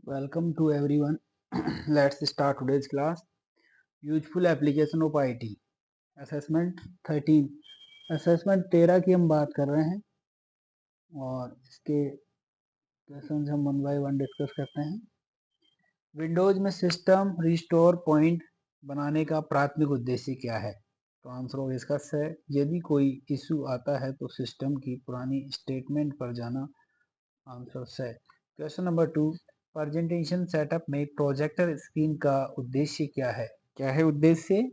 Welcome to everyone. Let's start today's class. Useful application of IT. Assessment 13. Assessment 13 की हम बात कर रहे हैं और इसके क्वेश्चन हम वन बाय वन डिस्कस करते हैं। विंडोज में सिस्टम रिस्टोर पॉइंट बनाने का प्राथमिक उद्देश्य क्या है? तो आंसर होगा इसका से यदि कोई इशू आता है तो सिस्टम की पुरानी स्टेटमेंट पर जाना। आंसर से। क्वेश्चन नंबर 2, प्रेजेंटेशन सेटअप में प्रोजेक्टर स्क्रीन का उद्देश्य क्या है? क्या है उद्देश्य?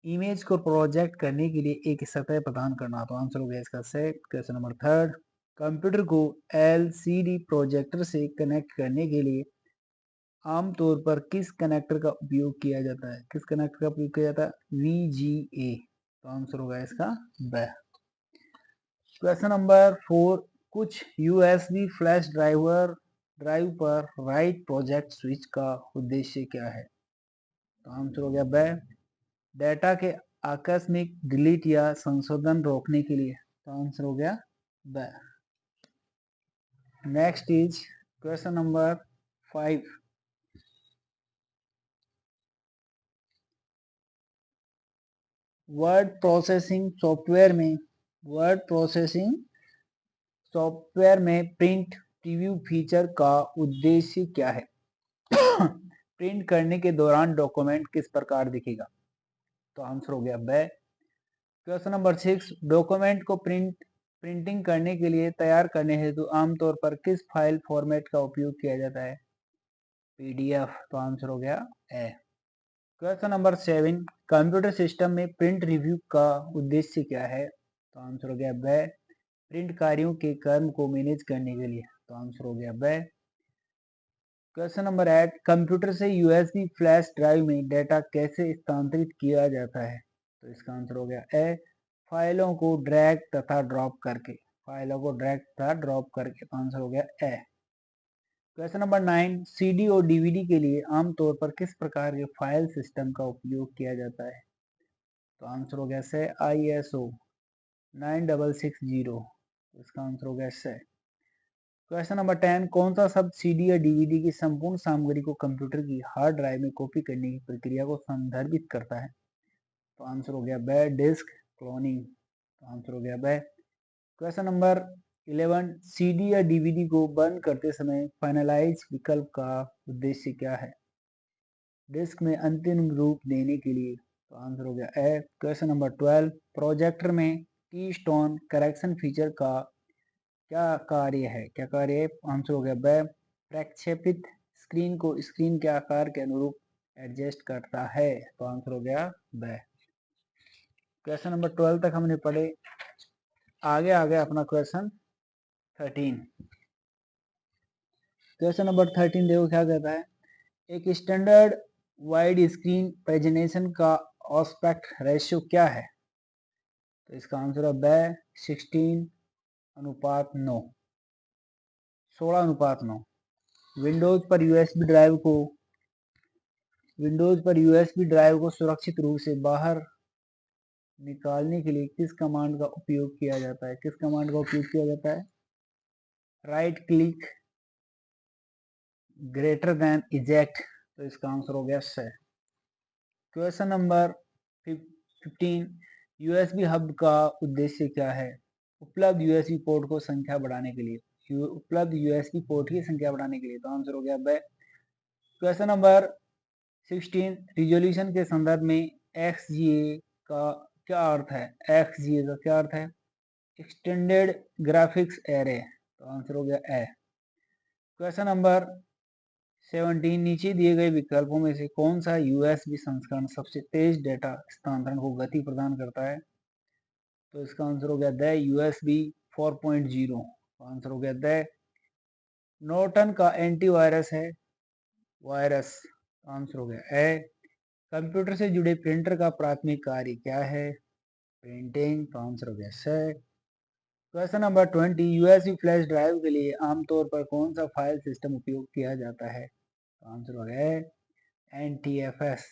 इमेज को प्रोजेक्ट करने के लिए एक सतह प्रदान करना। तो आंसर हो गया इसका से। क्वेश्चन नंबर 3, कंप्यूटर को एलसीडी प्रोजेक्टर से कनेक्ट करने के लिए आमतौर पर किस कनेक्टर का उपयोग किया जाता है? किस कनेक्टर का उपयोग किया जाता है? VGA। तो आंसर होगा इसका ब। क्वेश्चन नंबर 4, कुछ USB फ्लैश ड्राइव पर राइट प्रोजेक्ट स्विच का उद्देश्य क्या है? तो आंसर हो गया ब। डेटा के आकस्मिक डिलीट या संशोधन रोकने के लिए। तो आंसर हो गया ब। Next is question number 5, word processing software में प्रिंट प्रीव्यू फीचर का उद्देश्य क्या है? प्रिंट करने के दौरान डॉक्यूमेंट किस प्रकार दिखेगा? तो आंसर हो गया ब। क्वेश्चन नंबर 6, डॉक्यूमेंट को प्रिंटिंग करने के लिए तैयार करने हेतु आमतौर पर किस फाइल फॉर्मेट का उपयोग किया जाता है? PDF। तो आंसर हो गया A. Question number 7, computer system में प्रिंट रिव्यू का उद्देश्य क्या है? तो आंसर हो गया ब। प्रिंट कार्यों के क्रम को मैनेज करने के लिए। तो आंसर हो गया ब। क्वेश्चन नंबर 8, कंप्यूटर से USB फ्लैश ड्राइव में डेटा कैसे स्थानांतरित किया जाता है? तो इसका आंसर हो गया ए, फाइलों को ड्रैग तथा ड्रॉप करके। तो आंसर हो गया ए। क्वेश्चन नंबर 9, CD और DVD के लिए आमतौर पर किस प्रकार के फाइल सिस्टम का उपयोग किया जाता है? तो आंसर हो गया से ISO 9660। इसका आंसर हो गया से। क्वेश्चन नंबर 10, कौन सा शब्द CD या DVD की संपूर्ण सामग्री को कंप्यूटर की हार्ड ड्राइव में कॉपी करने की प्रक्रिया को संदर्भित करता है? तो आंसर हो गया ब, डिस्क क्लोनिंग। तो आंसर हो गया ब। क्वेश्चन नंबर 11, CD या DVD को बंद करते समय फाइनलाइज विकल्प का उद्देश्य क्या है? डिस्क में अंतिम रूप देने के लिए। तो आंसर हो गया ए। क्वेश्चन नंबर 12, प्रोजेक्टर में की स्टोन करेक्शन फीचर का क्या कार्य है? आंसर हो गया ब। प्रक्षेपित स्क्रीन को स्क्रीन के आकार के अनुरूप एडजस्ट करता है। तो आंसर हो गया ब। क्वेश्चन नंबर 12 तक हमने पढ़े। आगे अपना क्वेश्चन 13। क्वेश्चन नंबर 13 देखो क्या कहता है। एक स्टैंडर्ड वाइड स्क्रीन प्रेजेंटेशन का ऑस्पेक्ट रेशियो क्या है? तो इसका आंसर है ब, 16:9। 16:9। विंडोज पर यूएसबी ड्राइव को सुरक्षित रूप से बाहर निकालने के लिए किस कमांड का उपयोग किया जाता है? Right click greater than eject. तो इसका आंसर हो गया से। क्वेश्चन नंबर 15, यूएसबी हब का उद्देश्य क्या है? उपलब्ध यूएसबी पोर्ट की संख्या बढ़ाने के लिए। तो आंसर हो गया ब। क्वेश्चन नंबर 16, रिजोल्यूशन के संदर्भ में XGA का क्या अर्थ है? Extended graphics array. तो आंसर हो गया ए। क्वेश्चन नंबर 17, नीचे दिए गए विकल्पों में से कौन सा USB संस्करण सबसे तेज डेटा स्थानांतरण को गति प्रदान करता है? तो इसका आंसर हो गया द USB 4.0। आंसर हो गया द। नॉर्टन का एंटीवायरस है वायरस। आंसर हो गया ए। कंप्यूटर से जुड़े प्रिंटर का प्राथमिक कार्य क्या है? प्रिंटिंग। तो आंसर हो गया से। Question number 20, USB flash drive के लिए आमतौर पर कौन सा फाइल सिस्टम उपयोग किया जाता है? तो आंसर हो गया NTFS।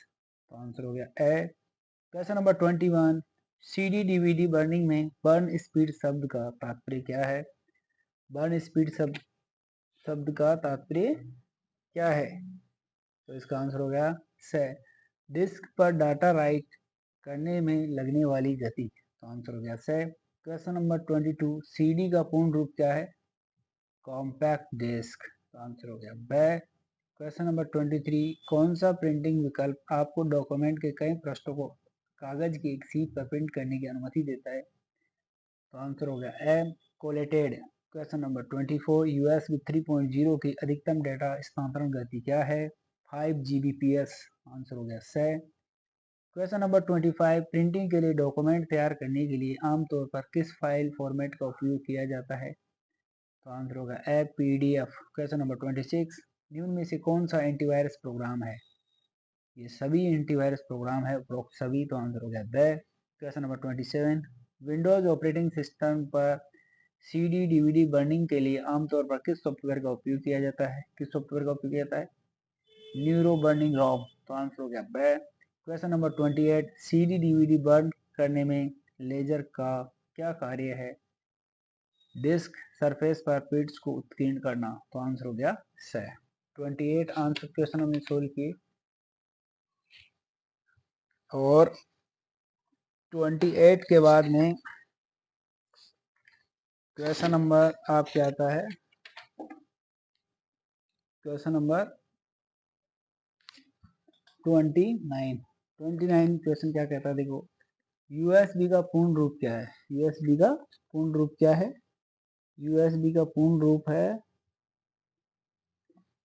तो आंसर हो गया A. Question number 21, CD DVD burning में बर्न स्पीड शब्द का तात्पर्य क्या है? बर्न स्पीड शब्द का तात्पर्य क्या है? तो इसका आंसर हो गया से। डिस्क पर डाटा राइट करने में लगने वाली गति, तो आंसर हो गया से। क्वेश्चन नंबर 22, सीडी का पूर्ण रूप क्या है? कॉम्पैक्ट डिस्क, तो आंसर हो गया ब। क्वेश्चन नंबर 23, कौन सा प्रिंटिंग विकल्प आपको डॉक्यूमेंट के कई पृष्ठों को कागज की एक सीट पर प्रिंट करने की अनुमति देता है? तो आंसर हो गया A, collated. Question number 24, USB 3.0 की अधिकतम डेटा स्थानांतरण गति क्या है? 5 Gbps, आंसर हो गया से। क्वेश्चन नंबर 25, प्रिंटिंग के लिए डॉक्यूमेंट तैयार करने के लिए आमतौर पर किस फाइल फॉर्मेट का उपयोग किया जाता है? तो आंसर होगा ए, PDF। क्वेश्चन नंबर 26, निम्न में से कौन सा एंटीवायरस प्रोग्राम है? ये सभी एंटीवायरस प्रोग्राम है, उपरोक्त सभी, तो आंसर हो गया the. Question number 27, Windows operating system पर CD DVD बर्निंग के लिए आमतौर पर किस सॉफ्टवेयर का उपयोग किया जाता है? किस सॉफ्टवेयर का उपयोग किया जाता है? न्यूरो बर्निंग रॉम, तो आंसर हो गया ब। Question number 28, CD DVD burn करने में लेजर का क्या कार्य है? डिस्क सरफेस पर पिट्स को उत्कीर्ण करना, तो आंसर हो गया स। 28 आंसर क्वेश्चन हमने सोल्व किए। और 28 के बाद में क्वेश्चन नंबर आपके आता है क्वेश्चन नंबर 29 क्वेश्चन क्या कहता है, देखो। यूएसबी का पूर्ण रूप क्या है? यूएसबी का पूर्ण रूप क्या है? यूएसबी का पूर्ण रूप है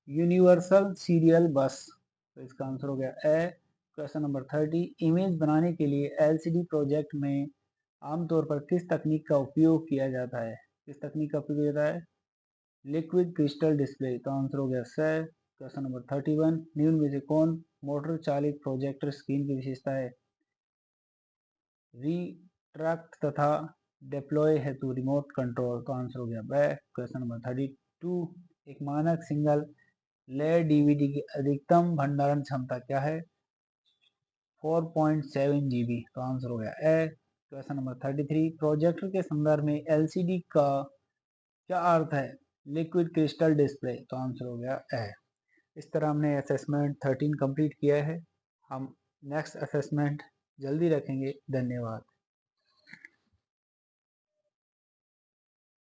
यूनिवर्सल सीरियल बस, तो इसका आंसर हो गया ए। क्वेश्चन नंबर 30, इमेज बनाने के लिए एलसीडी प्रोजेक्ट में आमतौर पर किस तकनीक का उपयोग किया जाता है? किस तकनीक का उपयोग किया जाता है? लिक्विड क्रिस्टल डिस्प्ले, तो आंसर हो गया स। क्वेश्चन नंबर 31, निम्न में से कौन मोटर चालित प्रोजेक्टर स्क्रीन की विशेषता है? रिट्रैक्ट तथा डिप्लॉय हेतु रिमोट कंट्रोल, तो आंसर हो गया ब। क्वेश्चन नंबर 32, एक मानक सिंगल लेयर डीवीडी की अधिकतम भंडारण क्षमता क्या है? 4.7 GB, तो आंसर हो गया ए। क्वेश्चन नंबर 33, प्रोजेक्टर के संदर्भ में LCD का क्या अर्थ है? लिक्विड क्रिस्टल डिस्प्ले, तो आंसर हो गया ए। इस तरह हमने असेसमेंट 13 कंप्लीट किया है। हम नेक्स्ट असेसमेंट जल्दी रखेंगे। धन्यवाद।